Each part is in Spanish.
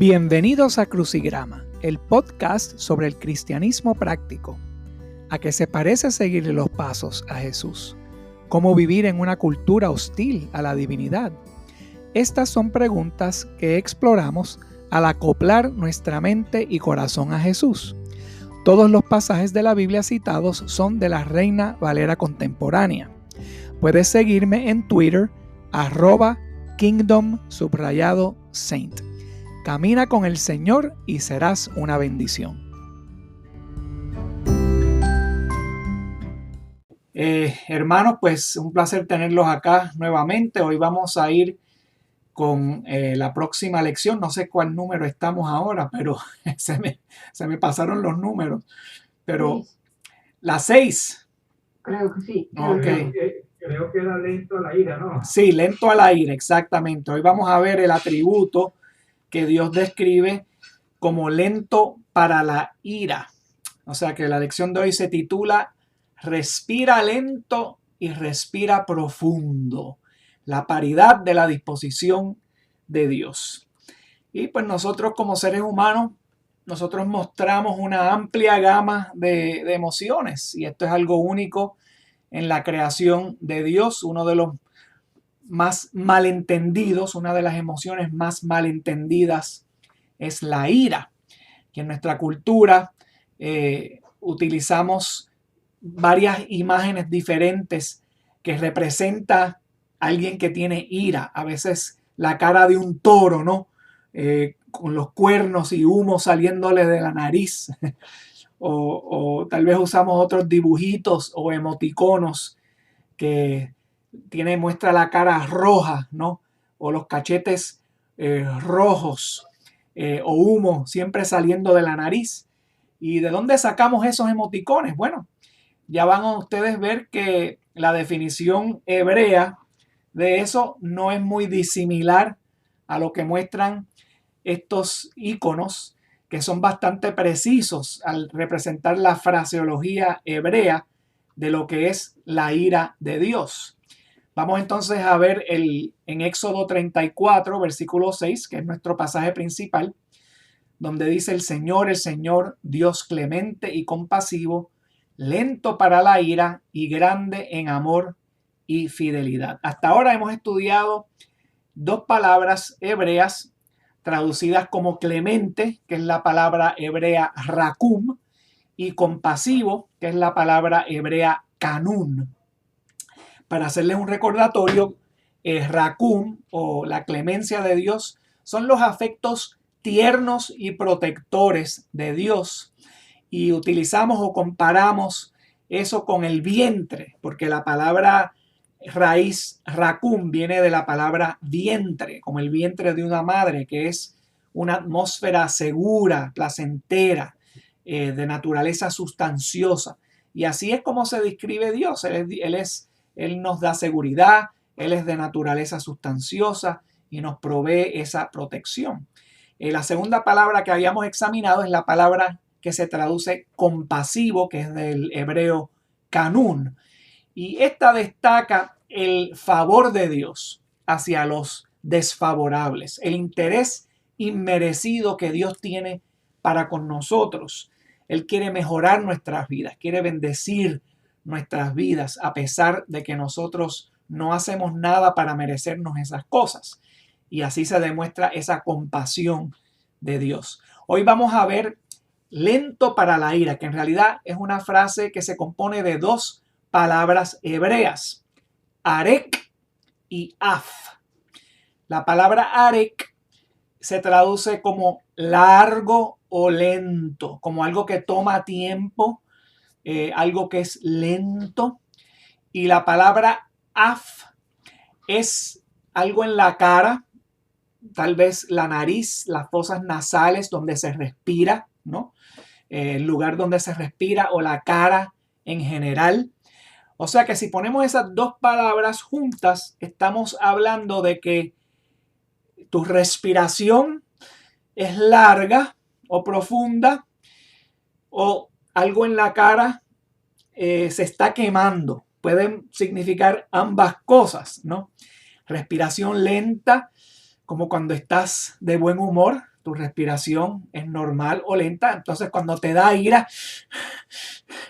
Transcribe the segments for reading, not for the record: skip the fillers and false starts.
Bienvenidos a Crucigrama, el podcast sobre el cristianismo práctico. ¿A qué se parece seguir los pasos a Jesús? ¿Cómo vivir en una cultura hostil a la divinidad? Estas son preguntas que exploramos al acoplar nuestra mente y corazón a Jesús. Todos los pasajes de la Biblia citados son de la Reina Valera contemporánea. Puedes seguirme en Twitter, @kingdom_saint. Camina con el Señor y serás una bendición. Hermanos, pues un placer tenerlos acá nuevamente. Hoy vamos a ir con la próxima lección. No sé cuál número estamos ahora, pero se me pasaron los números. Pero la 6. Creo que sí. Okay. Creo que era lento a la ira, ¿no? Sí, lento a la ira, exactamente. Hoy vamos a ver el atributo que Dios describe como lento para la ira. O sea que la lección de hoy se titula Respira lento y respira profundo. La paridad de la disposición de Dios. Y pues nosotros como seres humanos, nosotros mostramos una amplia gama de emociones. Y esto es algo único en la creación de Dios. Uno de los más malentendidos, una de las emociones más malentendidas es la ira. Y en nuestra cultura utilizamos varias imágenes diferentes que representan a alguien que tiene ira. A veces la cara de un toro, ¿no? Con los cuernos y humo saliéndole de la nariz. o tal vez usamos otros dibujitos o emoticonos que muestra la cara roja, ¿no? O los cachetes rojos o humo siempre saliendo de la nariz. ¿Y de dónde sacamos esos emoticones? Bueno, ya van a ustedes ver que la definición hebrea de eso no es muy disimilar a lo que muestran estos iconos, que son bastante precisos al representar la fraseología hebrea de lo que es la ira de Dios. Vamos entonces a ver en Éxodo 34, versículo 6, que es nuestro pasaje principal, donde dice el Señor, Dios clemente y compasivo, lento para la ira y grande en amor y fidelidad. Hasta ahora hemos estudiado dos palabras hebreas traducidas como clemente, que es la palabra hebrea rakum, y compasivo, que es la palabra hebrea kanun. Para hacerles un recordatorio, rakum o la clemencia de Dios son los afectos tiernos y protectores de Dios. Y utilizamos o comparamos eso con el vientre, porque la palabra raíz rakum viene de la palabra vientre, como el vientre de una madre, que es una atmósfera segura, placentera, de naturaleza sustanciosa. Y así es como se describe Dios. Él nos da seguridad, Él es de naturaleza sustanciosa y nos provee esa protección. La segunda palabra que habíamos examinado es la palabra que se traduce compasivo, que es del hebreo kanun. Y esta destaca el favor de Dios hacia los desfavorables, el interés inmerecido que Dios tiene para con nosotros. Él quiere mejorar nuestras vidas, quiere bendecir nuestras vidas, a pesar de que nosotros no hacemos nada para merecernos esas cosas. Y así se demuestra esa compasión de Dios. Hoy vamos a ver lento para la ira, que en realidad es una frase que se compone de dos palabras hebreas, arek y af. La palabra arek se traduce como largo o lento, como algo que toma tiempo, algo que es lento. Y la palabra af es algo en la cara, tal vez la nariz, las fosas nasales donde se respira, ¿no? El lugar donde se respira o la cara en general. O sea que si ponemos esas dos palabras juntas, estamos hablando de que tu respiración es larga o profunda, o algo en la cara se está quemando. Pueden significar ambas cosas, ¿no? Respiración lenta, como cuando estás de buen humor, tu respiración es normal o lenta. Entonces cuando te da ira,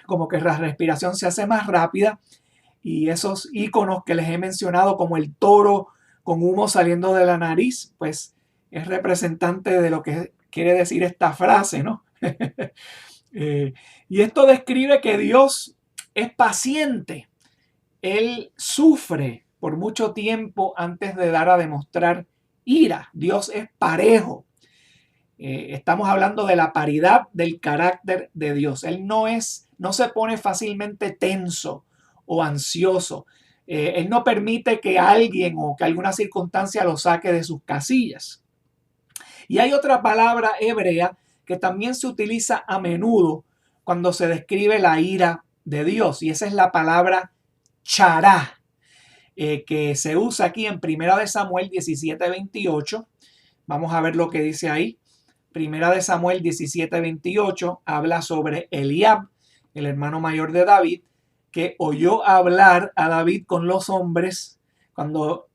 como que la respiración se hace más rápida. Y esos iconos que les he mencionado, como el toro con humo saliendo de la nariz, pues es representante de lo que quiere decir esta frase, ¿no? Y esto describe que Dios es paciente. Él sufre por mucho tiempo antes de dar a demostrar ira. Dios es parejo. Estamos hablando de la paridad del carácter de Dios. Él no se pone fácilmente tenso o ansioso. Él no permite que alguien o que alguna circunstancia lo saque de sus casillas. Y hay otra palabra hebrea que también se utiliza a menudo cuando se describe la ira de Dios, y esa es la palabra chará, que se usa aquí en 1 Samuel 17:28. Vamos a ver lo que dice ahí. 1 Samuel 17:28 habla sobre Eliab, el hermano mayor de David, que oyó hablar a David con los hombres cuando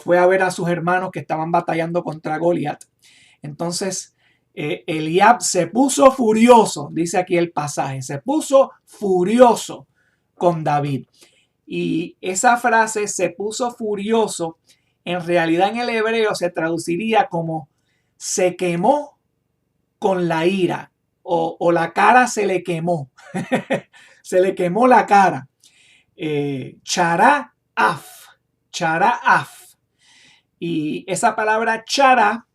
fue a ver a sus hermanos que estaban batallando contra Goliat. Entonces Eliab se puso furioso, dice aquí el pasaje, se puso furioso con David. Y esa frase, se puso furioso, en realidad en el hebreo se traduciría como se quemó con la ira, o la cara se le quemó. Se le quemó la cara. Chará af. Chará af. Y esa palabra chará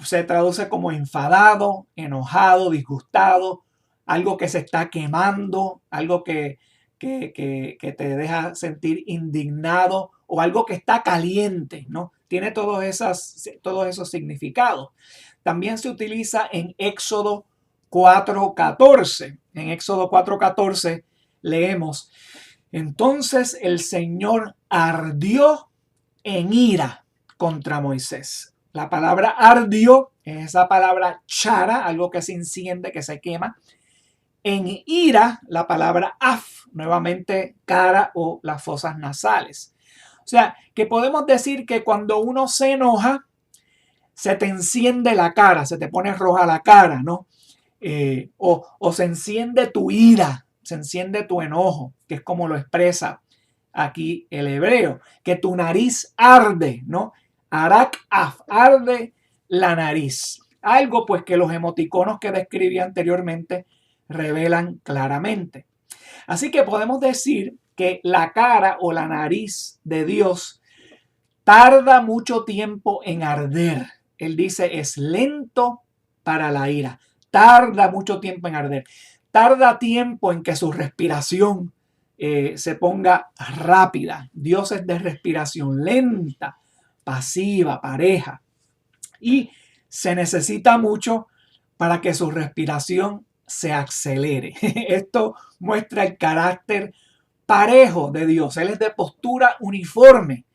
se traduce como enfadado, enojado, disgustado, algo que se está quemando, algo que te deja sentir indignado, o algo que está caliente, ¿no? Tiene todos esos significados. También se utiliza en Éxodo 4:14. En Éxodo 4:14 leemos: entonces el Señor ardió en ira contra Moisés. La palabra ardió es esa palabra chara, algo que se enciende, que se quema. En ira, la palabra af, nuevamente cara o las fosas nasales. O sea, que podemos decir que cuando uno se enoja, se te enciende la cara, se te pone roja la cara, ¿no? O se enciende tu ira, se enciende tu enojo, que es como lo expresa aquí el hebreo, que tu nariz arde, ¿no? Arak af, arde la nariz. Algo pues que los emoticonos que describí anteriormente revelan claramente. Así que podemos decir que la cara o la nariz de Dios tarda mucho tiempo en arder. Él dice, es lento para la ira. Tarda mucho tiempo en arder. Tarda tiempo en que su respiración se ponga rápida. Dios es de respiración lenta, pasiva, pareja. Y se necesita mucho para que su respiración se acelere. Esto muestra el carácter parejo de Dios. Él es de postura uniforme.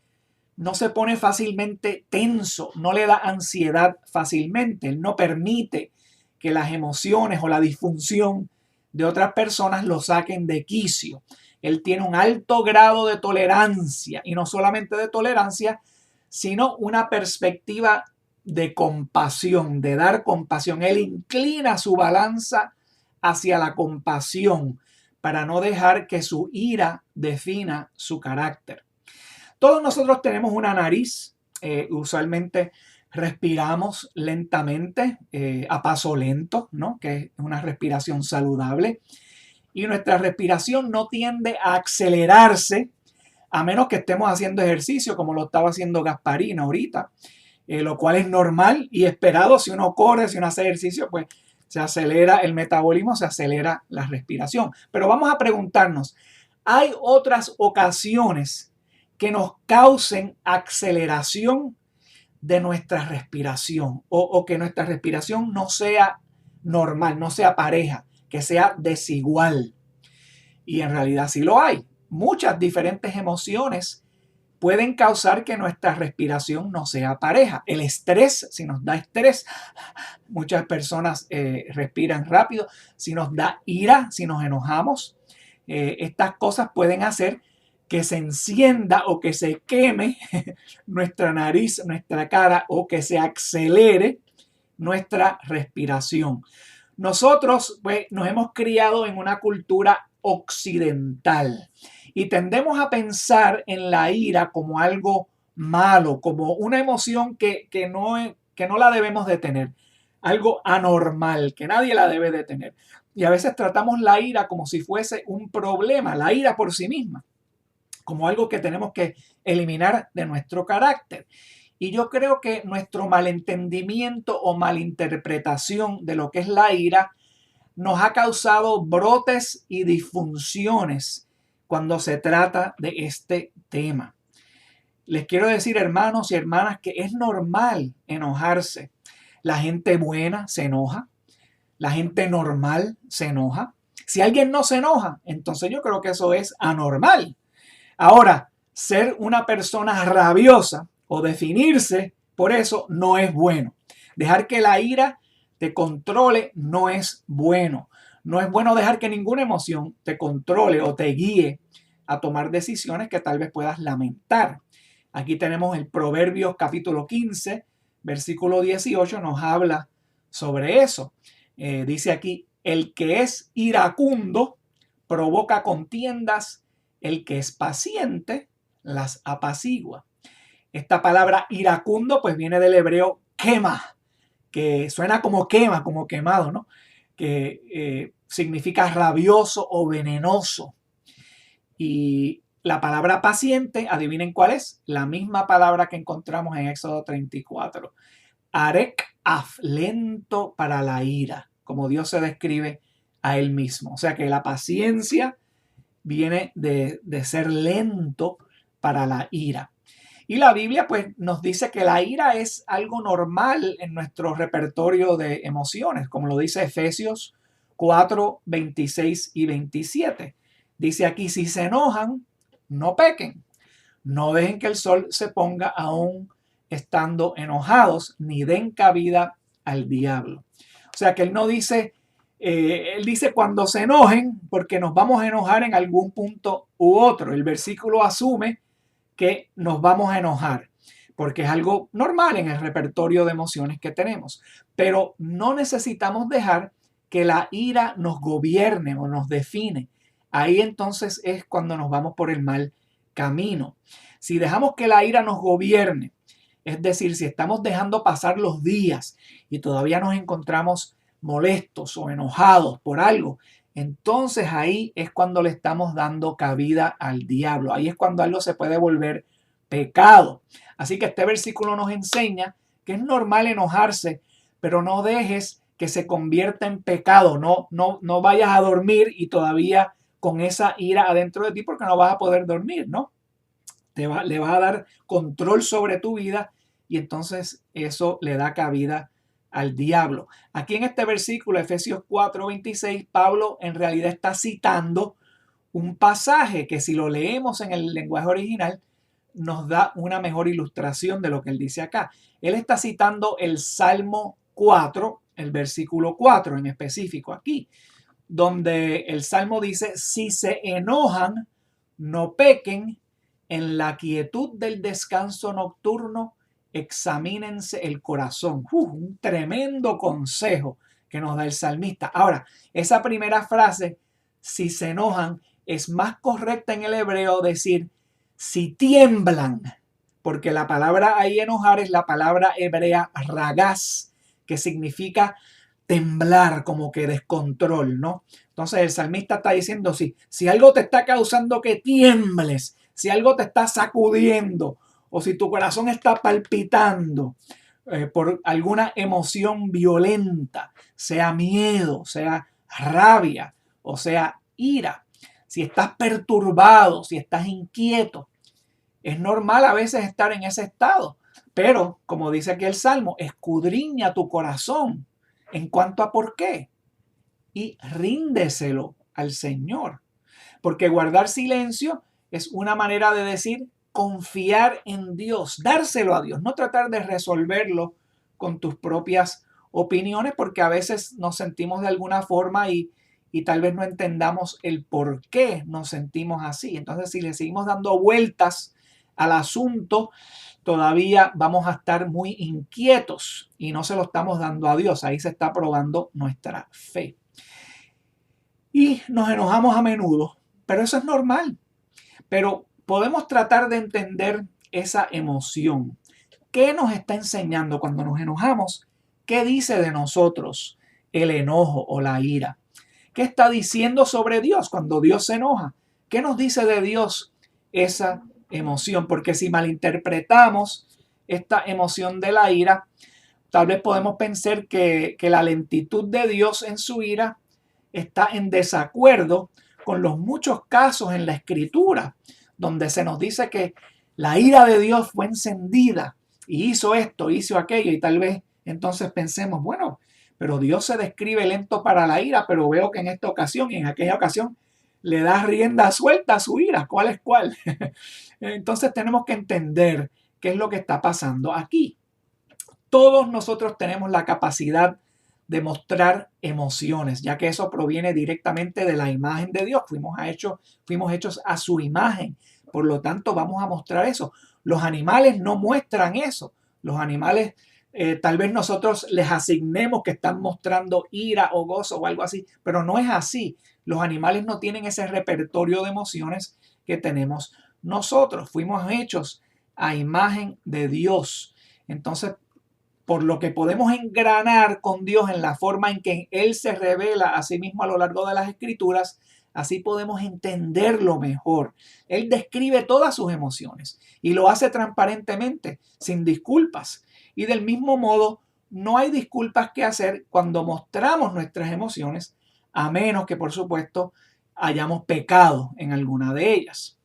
No se pone fácilmente tenso, no le da ansiedad fácilmente. Él no permite que las emociones o la disfunción de otras personas lo saquen de quicio. Él tiene un alto grado de tolerancia, y no solamente de tolerancia, sino una perspectiva de compasión, de dar compasión. Él inclina su balanza hacia la compasión para no dejar que su ira defina su carácter. Todos nosotros tenemos una nariz, usualmente respiramos lentamente, a paso lento, ¿no? Que es una respiración saludable. Y nuestra respiración no tiende a acelerarse a menos que estemos haciendo ejercicio, como lo estaba haciendo Gasparino ahorita, lo cual es normal y esperado. Si uno corre, si uno hace ejercicio, pues se acelera el metabolismo, se acelera la respiración. Pero vamos a preguntarnos, ¿hay otras ocasiones que nos causen aceleración de nuestra respiración, o que nuestra respiración no sea normal, no sea pareja, que sea desigual? Y en realidad sí lo hay. Muchas diferentes emociones pueden causar que nuestra respiración no sea pareja. El estrés, si nos da estrés, muchas personas respiran rápido. Si nos da ira, si nos enojamos, estas cosas pueden hacer que se encienda o que se queme nuestra nariz, nuestra cara, o que se acelere nuestra respiración. Nosotros pues, nos hemos criado en una cultura occidental y tendemos a pensar en la ira como algo malo, como una emoción que no la debemos de tener, algo anormal, que nadie la debe de tener. Y a veces tratamos la ira como si fuese un problema, la ira por sí misma, como algo que tenemos que eliminar de nuestro carácter. Y yo creo que nuestro malentendimiento o malinterpretación de lo que es la ira nos ha causado brotes y disfunciones cuando se trata de este tema. Les quiero decir, hermanos y hermanas, que es normal enojarse. La gente buena se enoja, la gente normal se enoja. Si alguien no se enoja, entonces yo creo que eso es anormal. Ahora, ser una persona rabiosa o definirse por eso no es bueno. Dejar que la ira te controle no es bueno. No es bueno dejar que ninguna emoción te controle o te guíe a tomar decisiones que tal vez puedas lamentar. Aquí tenemos el Proverbios capítulo 15, versículo 18, nos habla sobre eso. Dice aquí, el que es iracundo provoca contiendas, el que es paciente las apacigua. Esta palabra iracundo pues viene del hebreo quema, que suena como quema, como quemado, ¿no? Que significa rabioso o venenoso. Y la palabra paciente, adivinen cuál es, la misma palabra que encontramos en Éxodo 34. Arek af, lento para la ira, como Dios se describe a él mismo. O sea que la paciencia viene de ser lento para la ira. Y la Biblia pues nos dice que la ira es algo normal en nuestro repertorio de emociones, como lo dice Efesios 4, 26 y 27. Dice aquí, si se enojan, no pequen. No dejen que el sol se ponga aún estando enojados, ni den cabida al diablo. O sea que él no dice, él dice cuando se enojen, porque nos vamos a enojar en algún punto u otro. El versículo asume que nos vamos a enojar, porque es algo normal en el repertorio de emociones que tenemos. Pero no necesitamos dejar que la ira nos gobierne o nos define. Ahí entonces es cuando nos vamos por el mal camino. Si dejamos que la ira nos gobierne, es decir, si estamos dejando pasar los días y todavía nos encontramos molestos o enojados por algo, entonces ahí es cuando le estamos dando cabida al diablo. Ahí es cuando algo se puede volver pecado. Así que este versículo nos enseña que es normal enojarse, pero no dejes que se convierta en pecado. No vayas a dormir y todavía con esa ira adentro de ti, porque no vas a poder dormir, ¿no? Le va a dar control sobre tu vida y entonces eso le da cabida al diablo. Aquí en este versículo, Efesios 4:26, Pablo en realidad está citando un pasaje que si lo leemos en el lenguaje original nos da una mejor ilustración de lo que él dice acá. Él está citando el Salmo 4, el versículo 4 en específico aquí, donde el Salmo dice, si se enojan, no pequen, en la quietud del descanso nocturno, examínense el corazón. Un tremendo consejo que nos da el salmista. Ahora, esa primera frase, si se enojan, es más correcta en el hebreo decir, si tiemblan, porque la palabra ahí enojar es la palabra hebrea ragaz, que significa temblar, como que descontrol, ¿no? Entonces el salmista está diciendo, si algo te está causando que tiembles, si algo te está sacudiendo o si tu corazón está palpitando por alguna emoción violenta, sea miedo, sea rabia o sea ira, si estás perturbado, si estás inquieto, es normal a veces estar en ese estado, pero como dice aquí el Salmo, escudriña tu corazón en cuanto a por qué y ríndeselo al Señor, porque guardar silencio es una manera de decir confiar en Dios, dárselo a Dios, no tratar de resolverlo con tus propias opiniones, porque a veces nos sentimos de alguna forma y y tal vez no entendamos el por qué nos sentimos así. Entonces, si le seguimos dando vueltas al asunto, todavía vamos a estar muy inquietos y no se lo estamos dando a Dios. Ahí se está probando nuestra fe. Y nos enojamos a menudo, pero eso es normal. Pero podemos tratar de entender esa emoción. ¿Qué nos está enseñando cuando nos enojamos? ¿Qué dice de nosotros el enojo o la ira? ¿Qué está diciendo sobre Dios cuando Dios se enoja? ¿Qué nos dice de Dios esa emoción? Porque si malinterpretamos esta emoción de la ira, tal vez podemos pensar que la lentitud de Dios en su ira está en desacuerdo con los muchos casos en la Escritura donde se nos dice que la ira de Dios fue encendida y hizo esto, hizo aquello, y tal vez entonces pensemos, bueno, pero Dios se describe lento para la ira, pero veo que en esta ocasión y en aquella ocasión le da rienda suelta a su ira. ¿Cuál es cuál? Entonces tenemos que entender qué es lo que está pasando aquí. Todos nosotros tenemos la capacidad de mostrar emociones, ya que eso proviene directamente de la imagen de Dios. Fuimos hechos a su imagen. Por lo tanto, vamos a mostrar eso. Los animales no muestran eso. Los animales, tal vez nosotros les asignemos que están mostrando ira o gozo o algo así, pero no es así. Los animales no tienen ese repertorio de emociones que tenemos nosotros. Fuimos hechos a imagen de Dios. Entonces, por lo que podemos engranar con Dios en la forma en que Él se revela a sí mismo a lo largo de las Escrituras, así podemos entenderlo mejor. Él describe todas sus emociones y lo hace transparentemente, sin disculpas. Y del mismo modo, no hay disculpas que hacer cuando mostramos nuestras emociones, a menos que, por supuesto, hayamos pecado en alguna de ellas.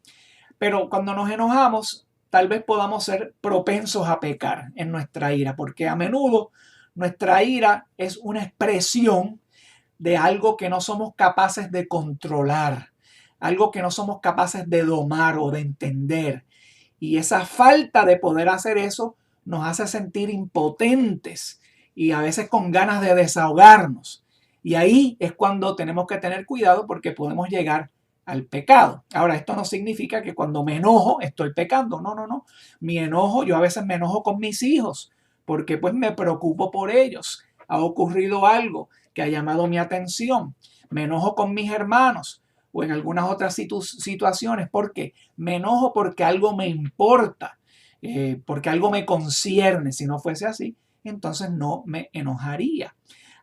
Pero cuando nos enojamos, tal vez podamos ser propensos a pecar en nuestra ira, porque a menudo nuestra ira es una expresión de algo que no somos capaces de controlar, algo que no somos capaces de domar o de entender. Y esa falta de poder hacer eso nos hace sentir impotentes y a veces con ganas de desahogarnos. Y ahí es cuando tenemos que tener cuidado porque podemos llegar al pecado. Ahora, esto no significa que cuando me enojo estoy pecando. No, no, no. Mi enojo, yo a veces me enojo con mis hijos porque pues me preocupo por ellos. Ha ocurrido algo que ha llamado mi atención. Me enojo con mis hermanos o en algunas otras situaciones. ¿Por qué? Me enojo porque algo me importa, porque algo me concierne. Si no fuese así, entonces no me enojaría.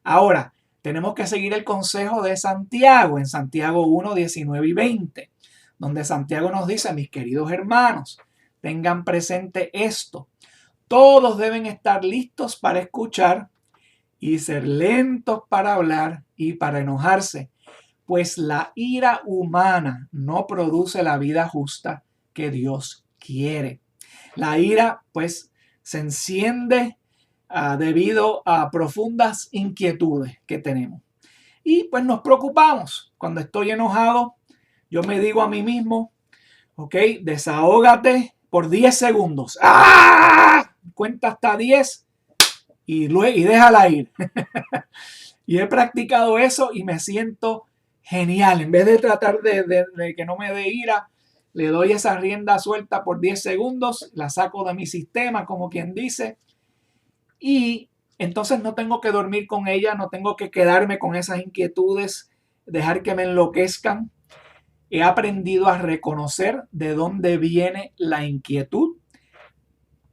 Ahora, tenemos que seguir el consejo de Santiago en Santiago 1, 19 y 20, donde Santiago nos dice, mis queridos hermanos, tengan presente esto. Todos deben estar listos para escuchar y ser lentos para hablar y para enojarse, pues la ira humana no produce la vida justa que Dios quiere. La ira, pues, se enciende debido a profundas inquietudes que tenemos. Y pues nos preocupamos. Cuando estoy enojado, yo me digo a mí mismo, ok, desahógate por 10 segundos. ¡Ah! Cuenta hasta 10 y déjala ir. Y he practicado eso y me siento genial. En vez de tratar de que no me dé ira, le doy esa rienda suelta por 10 segundos, la saco de mi sistema, como quien dice, y entonces no tengo que dormir con ella, no tengo que quedarme con esas inquietudes, dejar que me enloquezcan. He aprendido a reconocer de dónde viene la inquietud.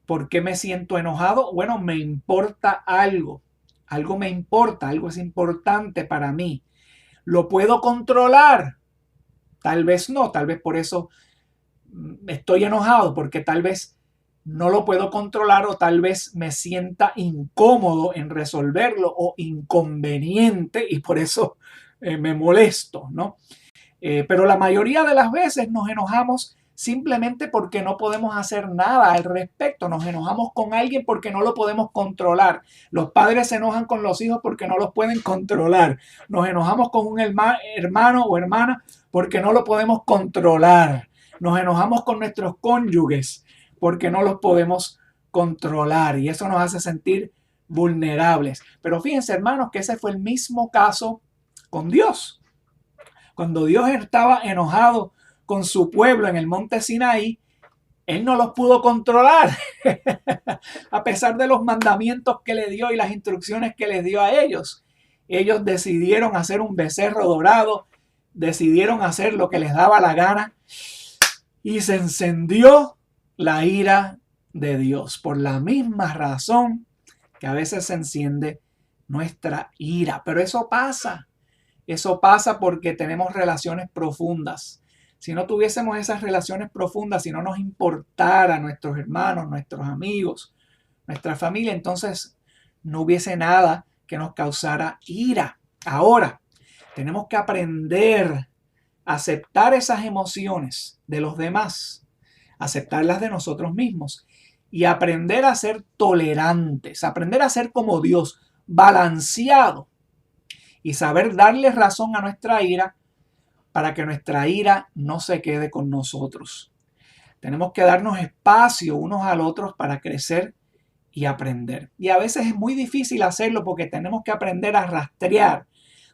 ¿Por qué me siento enojado? Bueno, me importa algo. Algo me importa, algo es importante para mí. ¿Lo puedo controlar? Tal vez no, tal vez por eso estoy enojado, porque tal vez no lo puedo controlar o tal vez me sienta incómodo en resolverlo o inconveniente y por eso me molesto, ¿no? Pero la mayoría de las veces nos enojamos simplemente porque no podemos hacer nada al respecto. Nos enojamos con alguien porque no lo podemos controlar. Los padres se enojan con los hijos porque no los pueden controlar. Nos enojamos con un hermano o hermana porque no lo podemos controlar. Nos enojamos con nuestros cónyuges porque no los podemos controlar y eso nos hace sentir vulnerables. Pero fíjense, hermanos, que ese fue el mismo caso con Dios. Cuando Dios estaba enojado con su pueblo en el monte Sinaí, Él no los pudo controlar. A pesar de los mandamientos que le dio y las instrucciones que les dio a ellos. Ellos decidieron hacer un becerro dorado, decidieron hacer lo que les daba la gana y se encendió la ira de Dios. Por la misma razón que a veces se enciende nuestra ira. Pero eso pasa porque tenemos relaciones profundas. Si no tuviésemos esas relaciones profundas, si no nos importara nuestros hermanos, nuestros amigos, nuestra familia, entonces no hubiese nada que nos causara ira. Ahora, tenemos que aprender a aceptar esas emociones de los demás, aceptarlas de nosotros mismos y aprender a ser tolerantes, aprender a ser como Dios, balanceado y saber darle razón a nuestra ira para que nuestra ira no se quede con nosotros. Tenemos que darnos espacio unos al otros para crecer y aprender. Y a veces es muy difícil hacerlo porque tenemos que aprender a rastrear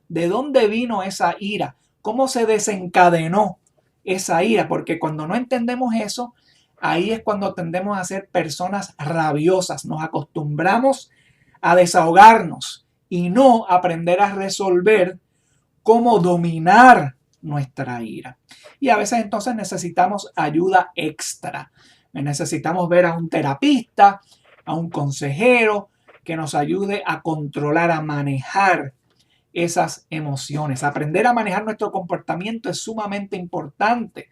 de dónde vino esa ira, cómo se desencadenó esa ira, porque cuando no entendemos eso, ahí es cuando tendemos a ser personas rabiosas. Nos acostumbramos a desahogarnos y no aprender a resolver cómo dominar nuestra ira. Y a veces entonces necesitamos ayuda extra. Necesitamos ver a un terapista, a un consejero que nos ayude a controlar, a manejar esas emociones. Aprender a manejar nuestro comportamiento es sumamente importante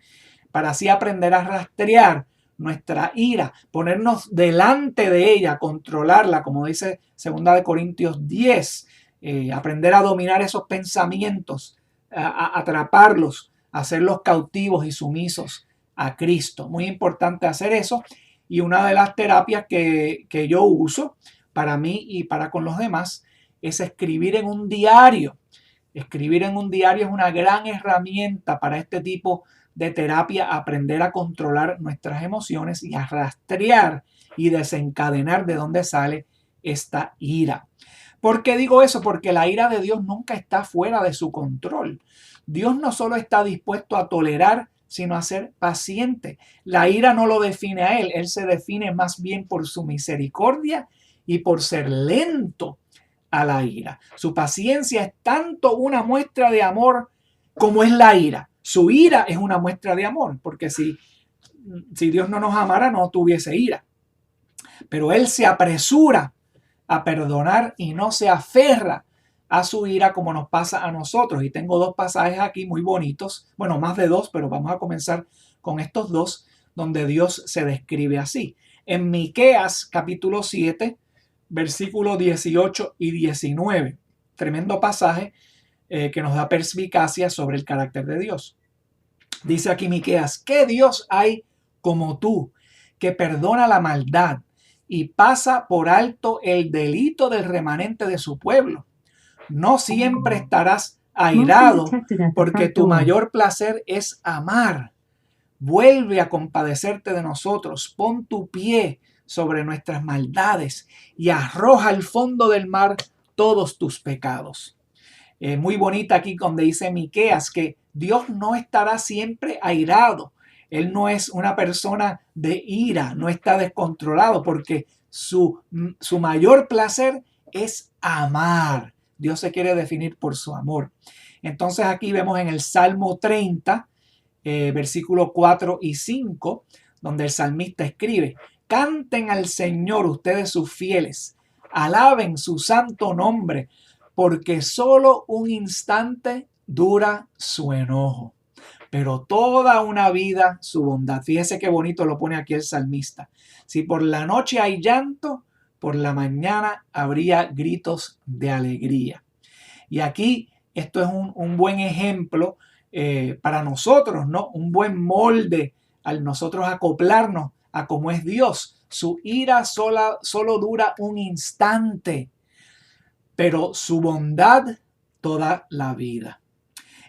para así aprender a rastrear nuestra ira, ponernos delante de ella, controlarla, como dice 2 Corintios 10, aprender a dominar esos pensamientos, a atraparlos, a hacerlos cautivos y sumisos a Cristo. Muy importante hacer eso. Y una de las terapias que yo uso para mí y para con los demás es escribir en un diario. Escribir en un diario es una gran herramienta para este tipo de terapia, aprender a controlar nuestras emociones y a rastrear y desencadenar de dónde sale esta ira. ¿Por qué digo eso? Porque la ira de Dios nunca está fuera de su control. Dios no solo está dispuesto a tolerar, sino a ser paciente. La ira no lo define a Él se define más bien por su misericordia y por ser lento a la ira. Su paciencia es tanto una muestra de amor como es la ira. Su ira es una muestra de amor, porque si Dios no nos amara, no tuviese ira. Pero Él se apresura a perdonar y no se aferra a su ira como nos pasa a nosotros. Y tengo dos pasajes aquí muy bonitos, bueno, más de dos, pero vamos a comenzar con estos dos, donde Dios se describe así. En Miqueas capítulo 7, versículos 18 y 19. Tremendo pasaje que nos da perspicacia sobre el carácter de Dios. Dice aquí Miqueas: ¿qué Dios hay como tú, que perdona la maldad y pasa por alto el delito del remanente de su pueblo? No siempre estarás airado, porque tu mayor placer es amar. Vuelve a compadecerte de nosotros, pon tu pie sobre nuestras maldades y arroja al fondo del mar todos tus pecados. Muy bonita aquí donde dice Miqueas que Dios no estará siempre airado. Él no es una persona de ira, no está descontrolado, porque su mayor placer es amar. Dios se quiere definir por su amor. Entonces aquí vemos en el Salmo 30, versículos 4 y 5, donde el salmista escribe: canten al Señor ustedes sus fieles, alaben su santo nombre, porque solo un instante dura su enojo, pero toda una vida su bondad. Fíjese qué bonito lo pone aquí el salmista. Si por la noche hay llanto, por la mañana habría gritos de alegría. Y aquí esto es un buen ejemplo para nosotros, ¿no? Un buen molde al nosotros acoplarnos a cómo es Dios. Su ira solo dura un instante, pero su bondad toda la vida.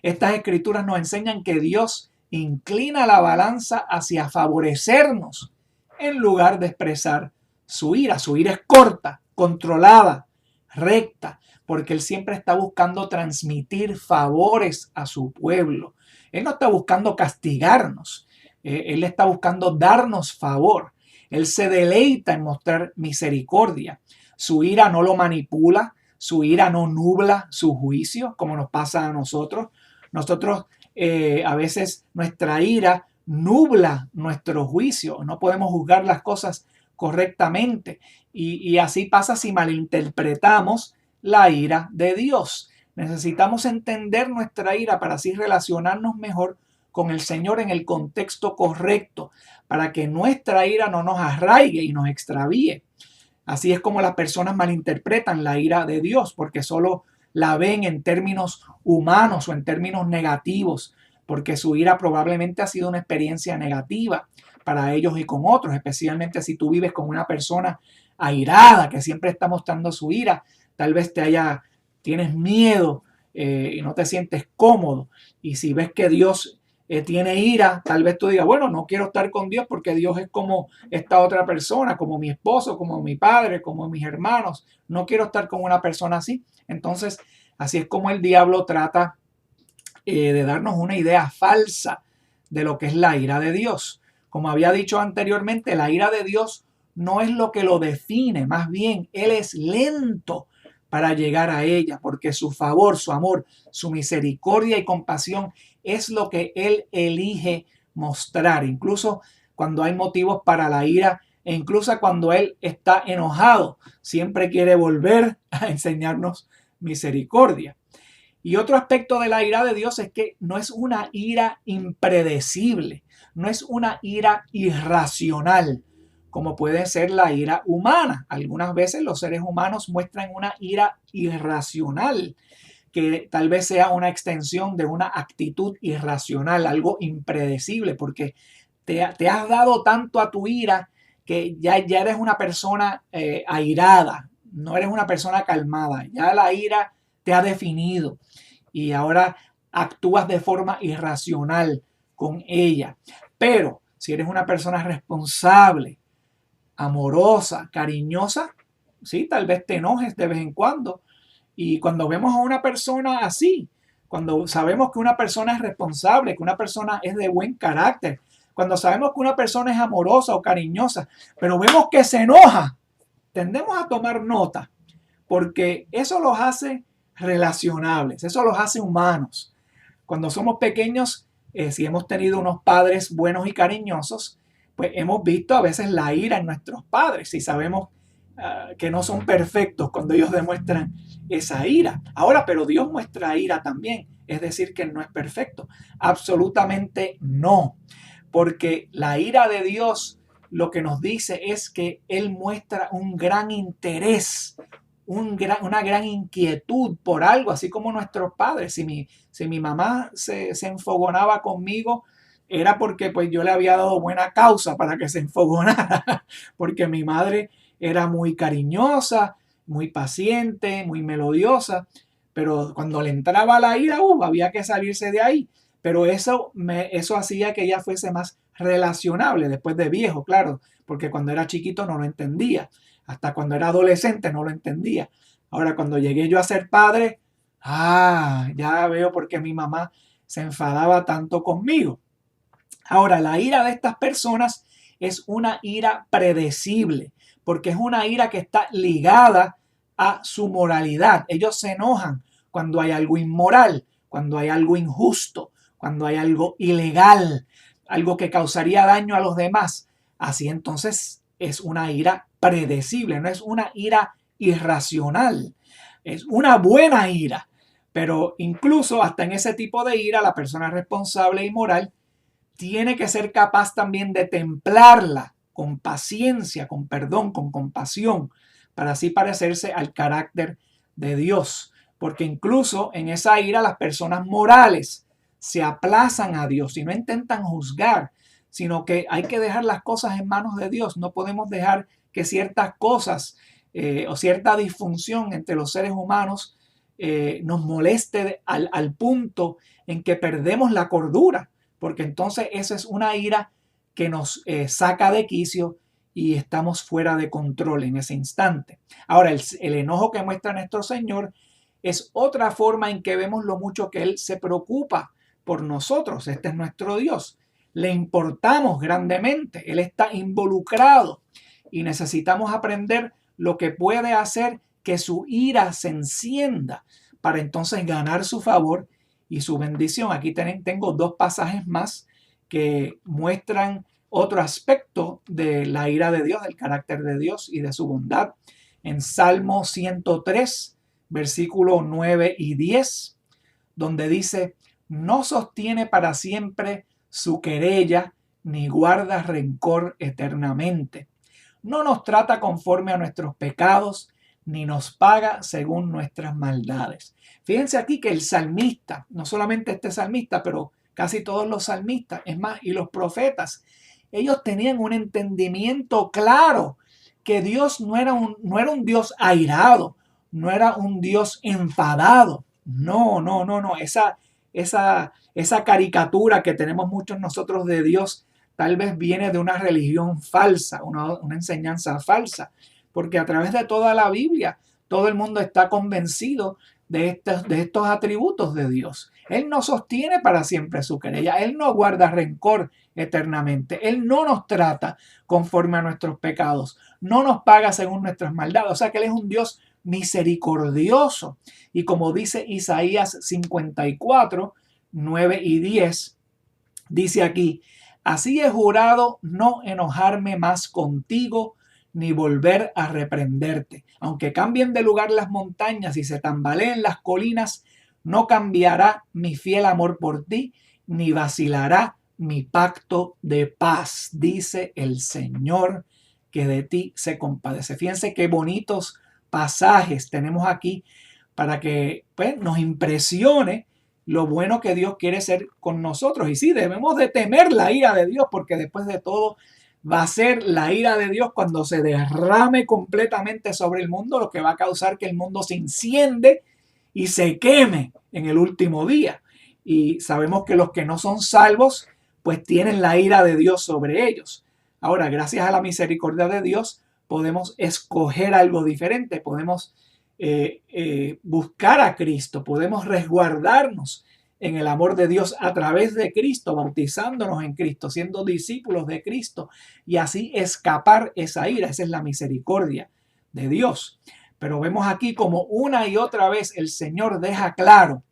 Estas escrituras nos enseñan que Dios inclina la balanza hacia favorecernos en lugar de expresar su ira. Su ira es corta, controlada, recta, porque Él siempre está buscando transmitir favores a su pueblo. Él no está buscando castigarnos, Él está buscando darnos favor. Él se deleita en mostrar misericordia. Su ira no lo manipula, su ira no nubla su juicio, como nos pasa a nosotros. Nosotros a veces nuestra ira nubla nuestro juicio, no podemos juzgar las cosas correctamente y así pasa si malinterpretamos la ira de Dios. Necesitamos entender nuestra ira para así relacionarnos mejor con el Señor en el contexto correcto, para que nuestra ira no nos arraigue y nos extravíe. Así es como las personas malinterpretan la ira de Dios, porque solo la ven en términos humanos o en términos negativos, porque su ira probablemente ha sido una experiencia negativa para ellos y con otros, especialmente si tú vives con una persona airada que siempre está mostrando su ira, tal vez tienes miedo y no te sientes cómodo. Y si ves que Dios tiene ira, tal vez tú digas, bueno, no quiero estar con Dios porque Dios es como esta otra persona, como mi esposo, como mi padre, como mis hermanos. No quiero estar con una persona así. Entonces, así es como el diablo trata de darnos una idea falsa de lo que es la ira de Dios. Como había dicho anteriormente, la ira de Dios no es lo que lo define, más bien Él es lento para llegar a ella, porque su favor, su amor, su misericordia y compasión es lo que Él elige mostrar, incluso cuando hay motivos para la ira e incluso cuando Él está enojado, siempre quiere volver a enseñarnos misericordia. Y otro aspecto de la ira de Dios es que no es una ira impredecible, no es una ira irracional, como puede ser la ira humana. Algunas veces los seres humanos muestran una ira irracional, que tal vez sea una extensión de una actitud irracional, algo impredecible, porque te has dado tanto a tu ira que ya eres una persona airada, no eres una persona calmada, ya la ira te ha definido y ahora actúas de forma irracional con ella. Pero si eres una persona responsable, amorosa, cariñosa, sí, tal vez te enojes de vez en cuando. Y cuando vemos a una persona así, cuando sabemos que una persona es responsable, que una persona es de buen carácter, cuando sabemos que una persona es amorosa o cariñosa, pero vemos que se enoja, tendemos a tomar nota, porque eso los hace relacionables, eso los hace humanos. Cuando somos pequeños, si hemos tenido unos padres buenos y cariñosos, pues hemos visto a veces la ira en nuestros padres y sabemos que no son perfectos cuando ellos demuestran esa ira. Ahora, pero Dios muestra ira también, es decir, que Él no es perfecto. Absolutamente no, porque la ira de Dios lo que nos dice es que Él muestra un gran interés, una gran inquietud por algo, así como nuestros padres. Si mi mamá se enfogonaba conmigo, era porque pues yo le había dado buena causa para que se enfogonara, porque mi madre era muy cariñosa, muy paciente, muy melodiosa, pero cuando le entraba la ira, había que salirse de ahí. Pero eso hacía que ella fuese más relacionable después de viejo, claro, porque cuando era chiquito no lo entendía. Hasta cuando era adolescente no lo entendía. Ahora, cuando llegué yo a ser padre, ya veo por qué mi mamá se enfadaba tanto conmigo. Ahora, la ira de estas personas es una ira predecible, porque es una ira que está ligada a su moralidad. Ellos se enojan cuando hay algo inmoral, cuando hay algo injusto, cuando hay algo ilegal, algo que causaría daño a los demás. Así entonces es una ira predecible, no es una ira irracional, es una buena ira. Pero incluso hasta en ese tipo de ira, la persona responsable y moral tiene que ser capaz también de templarla con paciencia, con perdón, con compasión, para así parecerse al carácter de Dios. Porque incluso en esa ira las personas morales se aplazan a Dios y no intentan juzgar, sino que hay que dejar las cosas en manos de Dios. No podemos dejar que ciertas cosas o cierta disfunción entre los seres humanos nos moleste al punto en que perdemos la cordura, porque entonces esa es una ira que nos saca de quicio y estamos fuera de control en ese instante. Ahora, el enojo que muestra nuestro Señor es otra forma en que vemos lo mucho que Él se preocupa por nosotros. Este es nuestro Dios. Le importamos grandemente. Él está involucrado y necesitamos aprender lo que puede hacer que su ira se encienda para entonces ganar su favor y su bendición. Aquí tengo dos pasajes más que muestran otro aspecto de la ira de Dios, del carácter de Dios y de su bondad. En Salmo 103, versículos 9 y 10, donde dice: no sostiene para siempre su querella, ni guarda rencor eternamente. No nos trata conforme a nuestros pecados, ni nos paga según nuestras maldades. Fíjense aquí que el salmista, no solamente este salmista, pero casi todos los salmistas, es más, y los profetas, ellos tenían un entendimiento claro que Dios no era un Dios airado, no era un Dios enfadado. No. Esa caricatura que tenemos muchos nosotros de Dios tal vez viene de una religión falsa, una enseñanza falsa, porque a través de toda la Biblia todo el mundo está convencido de estos atributos de Dios. Él no sostiene para siempre su querella, Él no guarda rencor eternamente, Él no nos trata conforme a nuestros pecados, no nos paga según nuestras maldades, o sea que Él es un Dios misericordioso. Y como dice Isaías 54, 9 y 10, dice aquí: así he jurado no enojarme más contigo, ni volver a reprenderte. Aunque cambien de lugar las montañas y se tambaleen las colinas, no cambiará mi fiel amor por ti, ni vacilará mi pacto de paz, dice el Señor, que de ti se compadece. Fíjense qué bonitos pasajes tenemos aquí para que pues, nos impresione lo bueno que Dios quiere ser con nosotros. Y sí, debemos de temer la ira de Dios, porque después de todo va a ser la ira de Dios cuando se derrame completamente sobre el mundo, lo que va a causar que el mundo se enciende y se queme en el último día. Y sabemos que los que no son salvos, pues tienen la ira de Dios sobre ellos. Ahora, gracias a la misericordia de Dios, podemos escoger algo diferente, podemos buscar a Cristo, podemos resguardarnos en el amor de Dios a través de Cristo, bautizándonos en Cristo, siendo discípulos de Cristo y así escapar esa ira. Esa es la misericordia de Dios. Pero vemos aquí como una y otra vez el Señor deja claro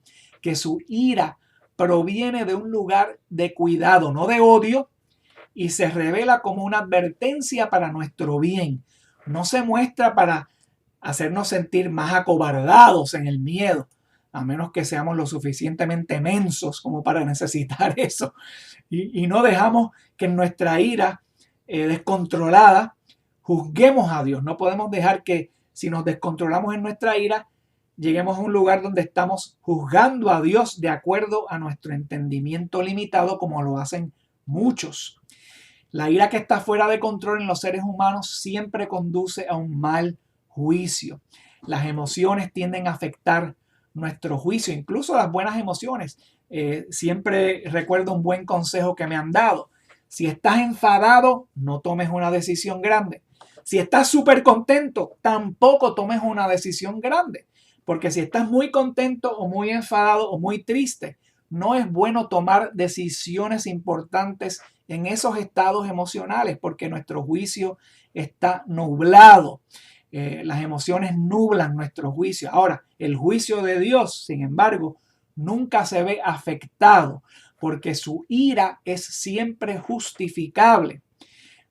que su ira proviene de un lugar de cuidado, no de odio, y se revela como una advertencia para nuestro bien. No se muestra para hacernos sentir más acobardados en el miedo, a menos que seamos lo suficientemente mensos como para necesitar eso. Y no dejamos que en nuestra ira descontrolada juzguemos a Dios. No podemos dejar que si nos descontrolamos en nuestra ira, lleguemos a un lugar donde estamos juzgando a Dios de acuerdo a nuestro entendimiento limitado, como lo hacen muchos. La ira que está fuera de control en los seres humanos siempre conduce a un mal juicio. Las emociones tienden a afectar nuestro juicio, incluso las buenas emociones. Siempre recuerdo un buen consejo que me han dado. Si estás enfadado, no tomes una decisión grande. Si estás súper contento, tampoco tomes una decisión grande. Porque si estás muy contento o muy enfadado o muy triste, no es bueno tomar decisiones importantes en esos estados emocionales, porque nuestro juicio está nublado. Las emociones nublan nuestro juicio. Ahora, el juicio de Dios, sin embargo, nunca se ve afectado, porque su ira es siempre justificable.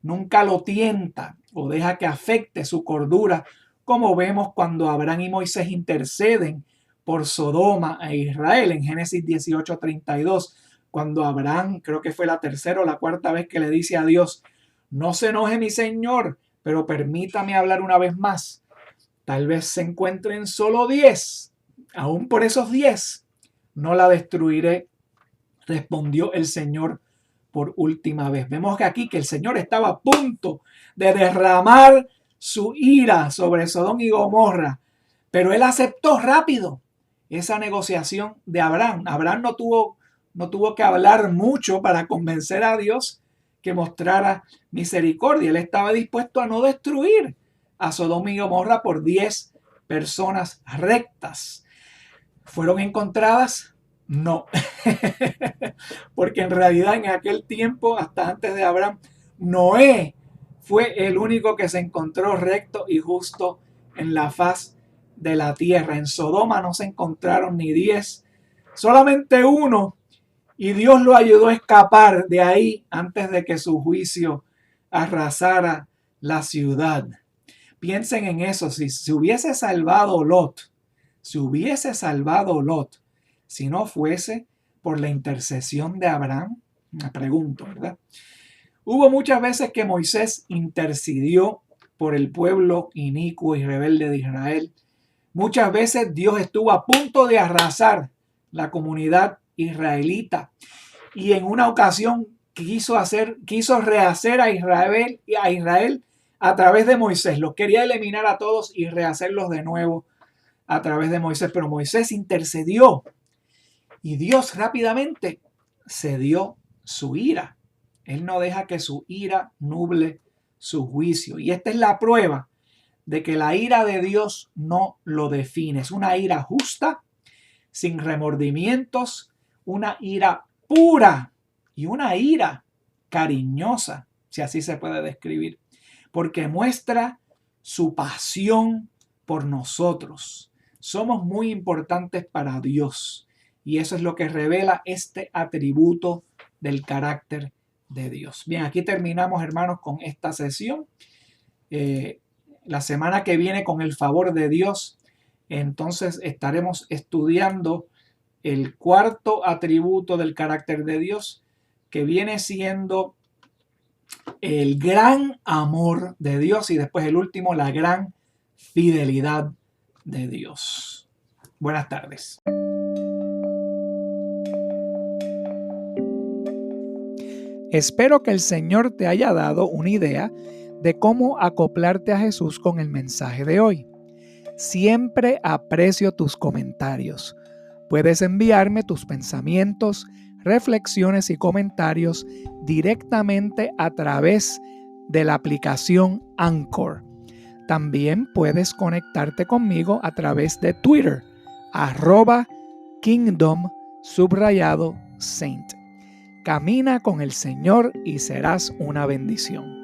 Nunca lo tienta o deja que afecte su cordura, como vemos cuando Abraham y Moisés interceden por Sodoma e Israel en Génesis 18:32, cuando Abraham, creo que fue la tercera o la cuarta vez que le dice a Dios: no se enoje mi Señor, pero permítame hablar una vez más. Tal vez se encuentren solo 10. Aún por esos 10 no la destruiré, respondió el Señor por última vez. Vemos que aquí que el Señor estaba a punto de derramar su ira sobre Sodoma y Gomorra, pero él aceptó rápido esa negociación de Abraham. Abraham no tuvo que hablar mucho para convencer a Dios que mostrara misericordia. Él estaba dispuesto a no destruir a Sodoma y Gomorra por 10 personas rectas. ¿Fueron encontradas? No. Porque en realidad en aquel tiempo, hasta antes de Abraham, Noé fue el único que se encontró recto y justo en la faz de la tierra. En Sodoma no se encontraron ni 10, solamente uno, y Dios lo ayudó a escapar de ahí antes de que su juicio arrasara la ciudad. Piensen en eso, si se hubiese salvado Lot, si no fuese por la intercesión de Abraham, me pregunto, ¿verdad? Hubo muchas veces que Moisés intercedió por el pueblo inicuo y rebelde de Israel. Muchas veces Dios estuvo a punto de arrasar la comunidad israelita, y en una ocasión quiso rehacer a Israel a través de Moisés. Los quería eliminar a todos y rehacerlos de nuevo a través de Moisés, pero Moisés intercedió y Dios rápidamente cedió su ira. Él no deja que su ira nuble su juicio, y esta es la prueba de que la ira de Dios no lo define. Es una ira justa, sin remordimientos, una ira pura y una ira cariñosa, si así se puede describir, porque muestra su pasión por nosotros. Somos muy importantes para Dios, y eso es lo que revela este atributo del carácter de Dios. Bien, aquí terminamos, hermanos, con esta sesión. La semana que viene, con el favor de Dios, entonces estaremos estudiando el cuarto atributo del carácter de Dios, que viene siendo el gran amor de Dios, y después el último, la gran fidelidad de Dios. Buenas tardes. Espero que el Señor te haya dado una idea de cómo acoplarte a Jesús con el mensaje de hoy. Siempre aprecio tus comentarios. Puedes enviarme tus pensamientos, reflexiones y comentarios directamente a través de la aplicación Anchor. También puedes conectarte conmigo a través de Twitter, @Kingdom_Saint. Camina con el Señor y serás una bendición.